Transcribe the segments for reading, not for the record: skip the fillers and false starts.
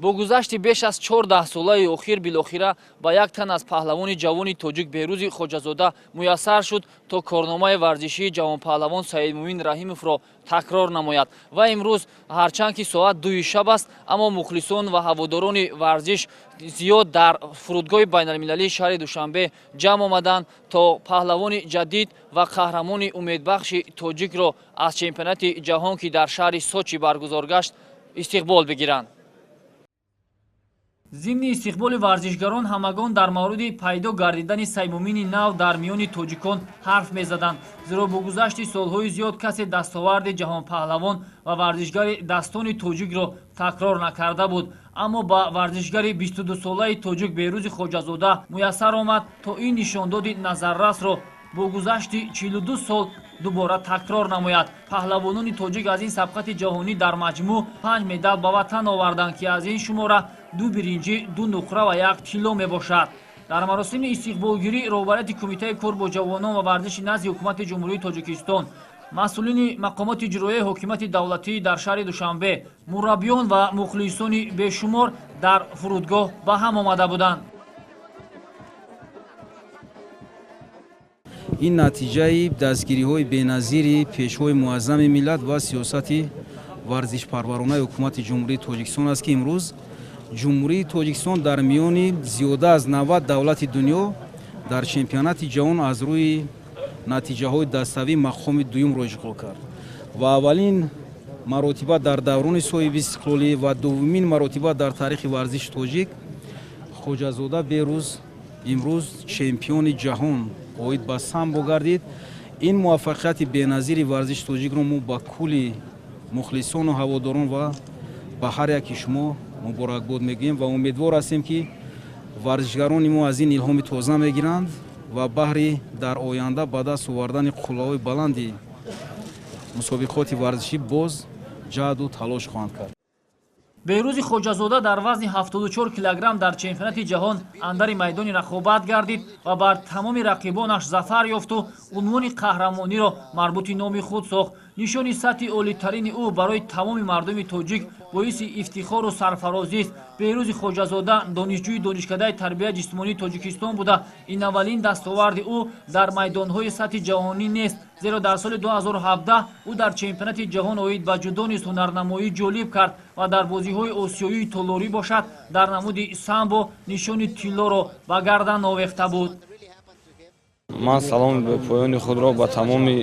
бо гузашти беш аз 14 солаи охир билохира ба як тан аз паҳлавони ҷавони тоҷик Беҳрӯзи Хоҷазода муяссар шуд то корномаи варзишии ҷавонпаҳлавон Саидмумин Раҳимовро такрор намояд. Ва имрӯз ҳарчанд ки соат 2 шаб аст, аммо мухлисон ва ҳаводорони варзиш зиёд дар фурудгоҳи байналмилалии шаҳри Душанбе ҷамъ омаданд то паҳлавони ҷадид ва қаҳрамони умедбахши тоҷикро аз чемпионати ҷаҳон ки дар шаҳри Сочи баргузор гашт истиқбол бигиранд. зимни истиқболи варзишгарон ҳамагон дар мавриди пайдо гардидани Саидмумини нав дар миёни тоҷикон ҳарф мезаданд, зеро бо гузашти солҳои зиёд касе дастоварди ҷаҳонпаҳлавон ва варзишгари dastoни тоҷикро такрор накарда буд. Аммо ба варзишгари 22-солаи тоҷик Беҳрӯзи Хоҷазода муяссар омад то ин нишондоди назаррасро бо гузашти 42 сол дубора такрор намояд. Паҳлавонони тоҷик аз ин сабқати ҷаҳонӣ дар маҷмӯъ 5 медал ба ватан оварданд ки аз ин шумора 2 биринҷӣ, 2 нуқра ва 1 тилло мебошад. дар маросими истиқболгирӣ роҳбарияти кумитаи кор бо ҷавонон ва варзиши назди ҳукумати ҷумҳурии Тоҷикистон, масъулини мақомоти иҷроияи ҳокимияти давлатӣ дар шаҳри Душанбе, мураббиён ва мухлисони бешумор дар фурудгоҳ ба ҳам омада буданд. ин натиҷаи дастгириҳои беназири пешвои муаззами миллат ва сиёсати варзишпарваронаи ҳукумати ҷумҳурии Тоҷикистон аст ки имрӯз ҷумҳурии Тоҷикистон дар миёни зиёда аз 90 давлати дунё дар чемпионати ҷаҳон аз рӯи натиҷаҳои дастави мақоми дуюмро ишғол кард ва аввалин маротиба дар даврони соҳиби истиқлолӣ ва дуввумин маротиба дар таърихи варзиши тоҷик Хоҷазода Беҳрӯз имрӯз чемпиони ҷаҳон оид ба самбо гардид. ин муваффақияти беназири варзиши тоҷикро мо ба кулли мухлисону ҳаводорон ва ба ҳар яки шумо муборакбод мегӯем ва умедвор ҳастем ки варзишгарони мо аз ин илҳоми тоза мегиранд ва баҳри дар оянда ба даст овардани қуллаҳои баланди мусобиқоти варзишӣ боз ҷаҳду талош хоҳанд кард. Беҳрӯзи Хоҷазода дар вазни 74 килограмм дар чемпионати ҷаҳон андари майдони рақобат гардид ва бар тамоми рақибонаш зафар ёфту унвони қаҳрамониро марбути номи худ сохт. нишони сатҳи олитарини ӯ барои тамоми мардуми тоҷик боиси ифтихору сарфарозист. Беҳрӯзи Хоҷазода донишҷӯи донишкадаи тарбияи ҷисмонии Тоҷикистон буда ин аввалин дастоварди ӯ дар майдонҳои сатҳи ҷаҳонӣ нест, зеро дар соли 2017 ӯ дар чемпионати ҷаҳон оид ба ҷудо низ ҳунарнамоӣ ҷолиб кард ва дар бозиҳои осиёии толорӣ бошад дар намуди самбо нишони тиллоро ба гардан овехта буд. ман саломи бепоёни худро ба тамоми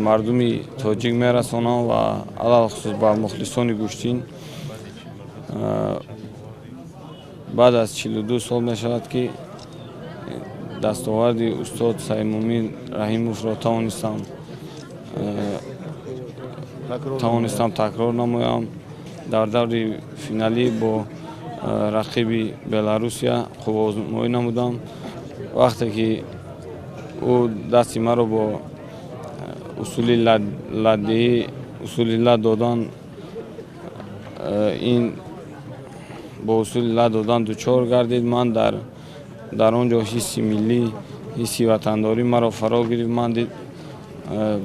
мардуми тоҷик мерасонам ва алалхусус ба мухлисони гӯштин. баъд аз 42 сол мешавад ки дастоварди устод Саидмумин Раҳимовро тавонистам такрор намоям. дар даври финалӣ бо рақиби Беларусия қуввозмоӣ намудам. вақте ки ӯ дасти маро бо усули ладдеҳӣ, усули лад додан, ин бо усули лад додан дучор гардид. ман дар он ҷо ҳисси миллӣ, ҳисси ватандорӣ маро фаро гирифт. ман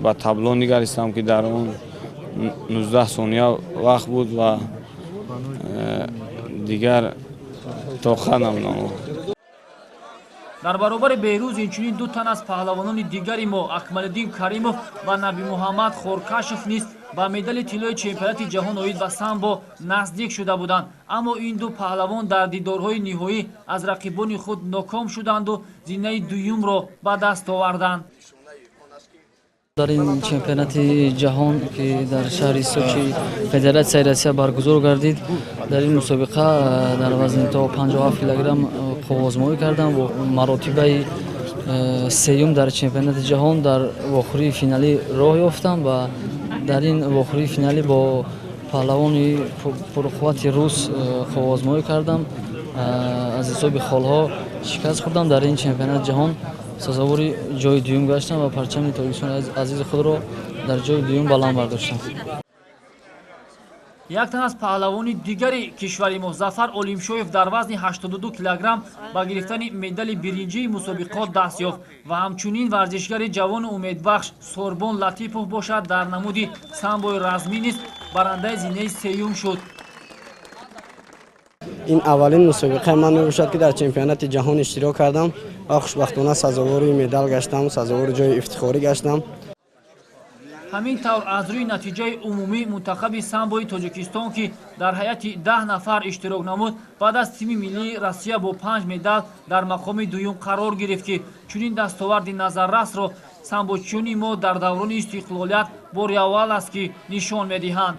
ба табло нигаристам ки дар он 19 сония вақт буд ва дигар тоқат намудам. дар баробари Беҳрӯз инчунин ду тан аз паҳлавонони дигари мо Акмалиддин Каримов ва Набимуҳаммад Хоркашев низ ба медали тиллои чемпионати ҷаҳон оид ба самбо наздик шуда буданд. аммо ин ду паҳлавон дар дидорҳои ниҳоӣ аз рақибони худ ноком шуданду зиннаи дуюмро ба даст оварданд. дар ин чемпионати ҷаҳон ки дар шаҳри Сочи Федератсияи Россия баргузор гардид, дар ин мусобиқа дар вазни то 57 килограмм қуввозмоӣ кардам ва маротибаи сеюм дар чемпионати ҷаҳон дар вохӯрии финалӣ роҳ ёфтам ва дар ин вохӯрии финалӣ бо паҳлавони пурқуввати рус қуввозмоӣ кардам. аз ҳисоби холҳо шикаст хӯрдам. дар ин чемпионати ҷаҳон сазовори ҷои дуюм гаштам ва парчами Тоҷикистони азизи худро дар ҷои дуюм баланд бардоштам. як тан аз паҳлавони дигари кишвари мо Зафар Олимшоев дар вазни 82 килограмм ба гирифтани медали биринҷии мусобиқот даст ёфт ва ҳамчунин варзишгари ҷавони умедбахш Сорбон Латипов бошад дар намуди самбои размӣ низ барандаи зиннаи сеюм шуд. این اولین مسابقه من میباشد که در چمپیونات جهان اشتراک کردم و خوشبختانه سزاوار مدال گشتم، سزاوار جای افتخاری گشتم. ҳамин тавр аз рӯи натиҷаи умумӣ мунтахаби самбои тоҷикистон ки дар ҳайати 10 нафар иштирок намуд баъд аз тими миллии Россия бо 5 медал дар мақоми дуюм қарор гирифт ки чунин дастоварди назаррасро самбочиёни мо дар даврони истиқлолият бори аввал аст ки нишон медиҳанд.